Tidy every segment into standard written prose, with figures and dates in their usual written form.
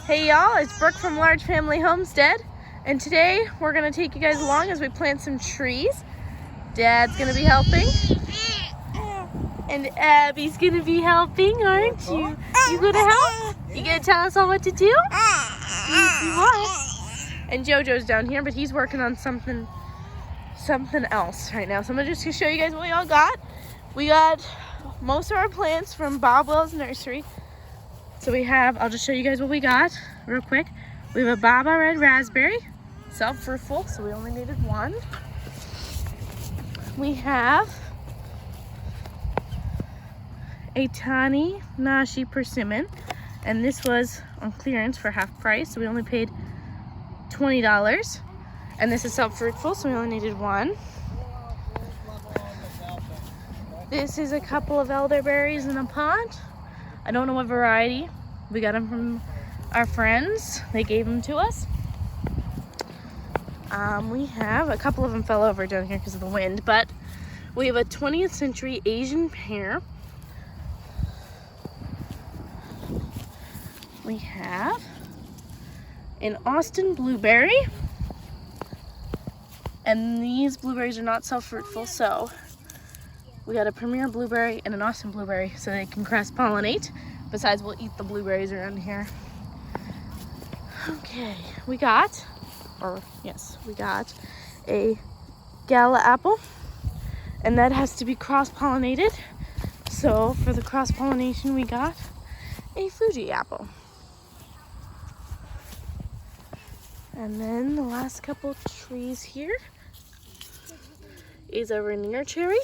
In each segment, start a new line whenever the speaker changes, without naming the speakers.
Hey y'all, it's Brooke from Large Family Homestead, and today we're going to take you guys along as we plant some trees. Dad's going to be helping, and Abby's going to be helping, aren't you? You going to help? You going to tell us all what to do? Yes, you are. And JoJo's down here, but he's working on something else right now. So I'm just going to show you guys what we all got. We got most of our plants from Bob Wells Nursery. So we have, I'll just show you guys what we got real quick. We have a Baba Red Raspberry, self-fruitful, so we only needed one. We have a Tani Nashi Persimmon, and this was on clearance for half price, so we only paid $20. And this is self-fruitful, so we only needed one. This is a couple of elderberries in a pot. I don't know what variety. We got them from our friends. They gave them to us. We have a couple of them fell over down here because of the wind, but we have a 20th century Asian pear. We have an Austin blueberry. And these blueberries are not self-fruitful, so we got a Premier blueberry and an Austin blueberry so they can cross-pollinate. Besides, we'll eat the blueberries around here. Okay, we got a Gala apple, and that has to be cross-pollinated. So for the cross-pollination, we got a Fuji apple. And then the last couple trees here is a Rainier cherry,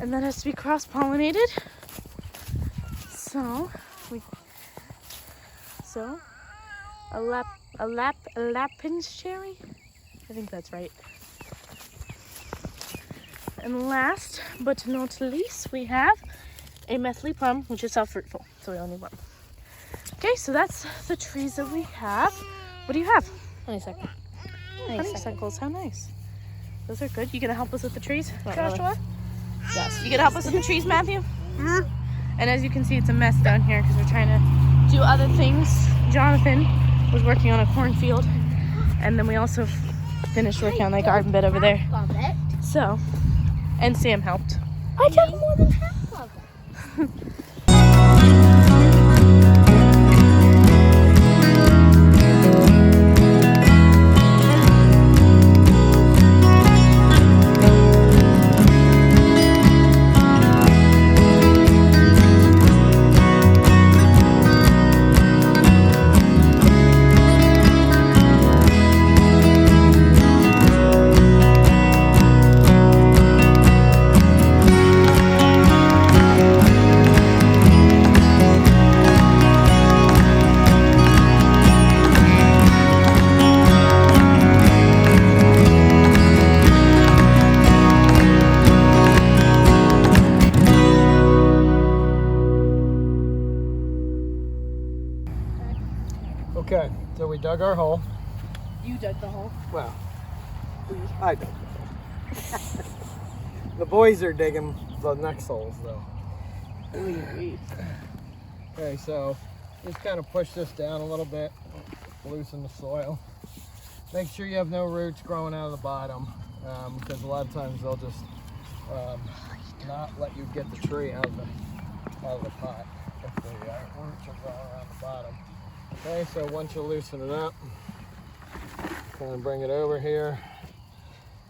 and that has to be cross-pollinated. So a Lapins cherry, I think that's right. And last but not least, we have a Methley plum, which is self-fruitful, so we only need one. Okay, so that's the trees that we have. What do you have?
Honeysuckle.
Honeysuckles, how nice. Those are good. You gonna help us with the trees, Joshua?
Yes.
You gonna help us with the trees, Matthew? And as you can see, it's a mess down here because we're trying to do other things. Jonathan was working on a cornfield, and then we also finished working on that garden bed over there. So, and Sam helped.
I took more than half of it.
Okay, so we dug our hole.
You dug the hole.
Well, I dug the hole. The boys are digging the next holes, though. Okay, so just kind of push this down a little bit, loosen the soil. Make sure you have no roots growing out of the bottom, because a lot of times they'll just not let you get the tree out of the pot if the roots are growing around the bottom. Okay, so once you loosen it up, kind of bring it over here.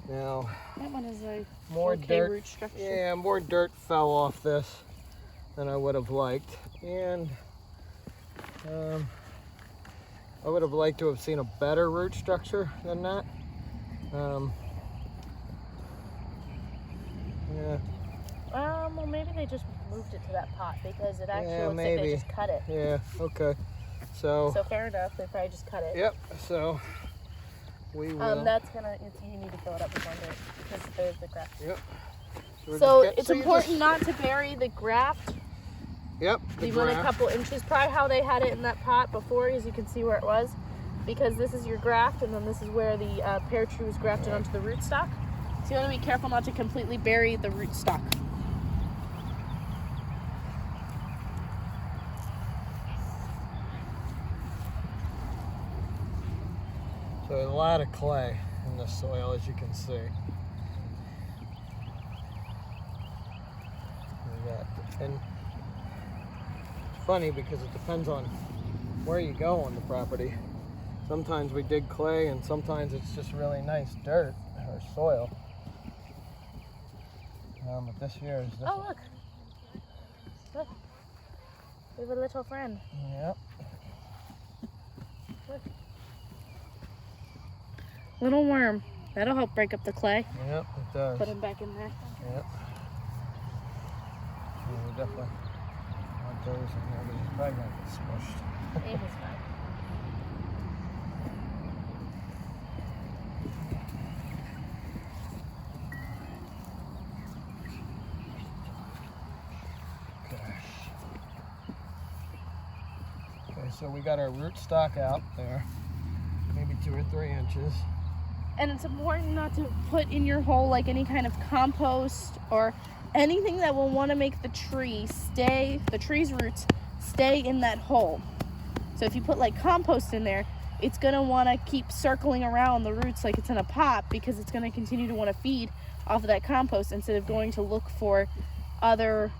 Now,
that one is a
more
okay
dirt.
Root structure.
Yeah, more dirt fell off this than I would have liked, and I would have liked to have seen a better root structure than that. Yeah.
Well, maybe they just moved it to that pot because it actually looks
maybe.
like they just cut it.
Yeah. Okay. So
Fair enough, they probably just cut it.
Yep. So we will.
You need to fill it up with more dirt because there's the graft.
Yep.
So it's important not to bury the graft.
Yep.
Leave it a couple inches, probably how they had it in that pot before, as you can see where it was, because this is your graft, and then this is where the pear tree was grafted onto the rootstock. So you want to be careful not to completely bury the rootstock.
So a lot of clay in the soil, as you can see. And it's funny because it depends on where you go on the property. Sometimes we dig clay and sometimes it's just really nice dirt or soil. But this year is different.
Oh, look. Look. We have a little friend.
Yep.
Look. Little worm. That'll help break up the clay.
Yep, it does.
Put him back in there.
Yep. Yeah, we definitely want those in there, but he's probably going to get smushed.
It was fine.
Okay, so we got our root stock out there, maybe 2 or 3 inches.
And it's important not to put in your hole like any kind of compost or anything that will want to make the tree's roots stay in that hole. So if you put like compost in there, it's going to want to keep circling around the roots like it's in a pot, because it's going to continue to want to feed off of that compost instead of going to look for other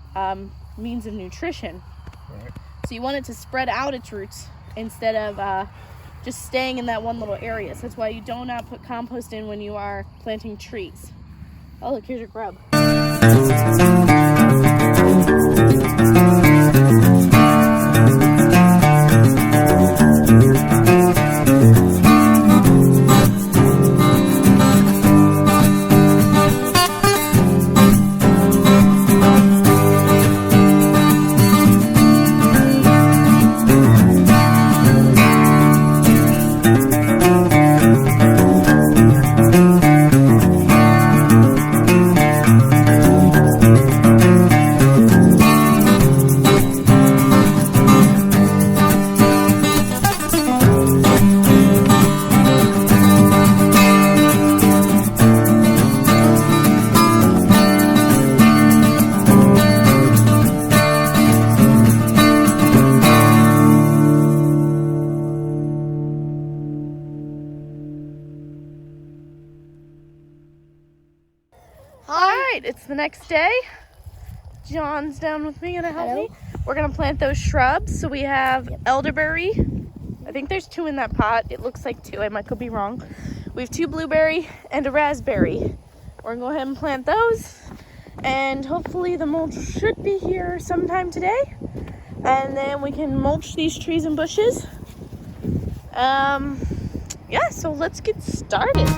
means of nutrition.
Right.
So you want it to spread out its roots instead of just staying in that one little area. So that's why you do not put compost in when you are planting trees. Oh, look, here's your grub. It's the next day. John's down with me, gonna help me. We're gonna plant those shrubs. So we have elderberry. I think there's 2 in that pot. It looks like 2. I could be wrong. We have 2 blueberry and a raspberry. We're gonna go ahead and plant those, and hopefully the mulch should be here sometime today. And then we can mulch these trees and bushes. Yeah. So let's get started.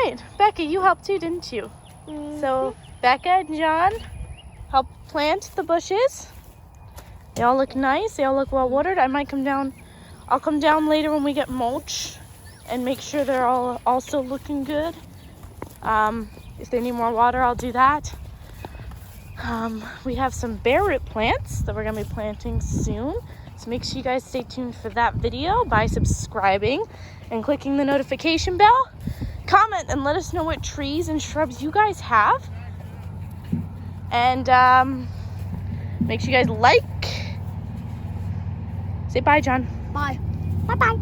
right. Becca, you helped too, didn't you? So Becca and John helped plant the bushes. They all look nice. They all look well watered. I might come down. I'll come down later when we get mulch and make sure they're all also looking good. If they need more water, I'll do that. We have some bare root plants that we're going to be planting soon. So make sure you guys stay tuned for that video by subscribing and clicking the notification bell. Comment and let us know what trees and shrubs you guys have. And make sure you guys like. Say bye, John.
Bye.
Bye-bye.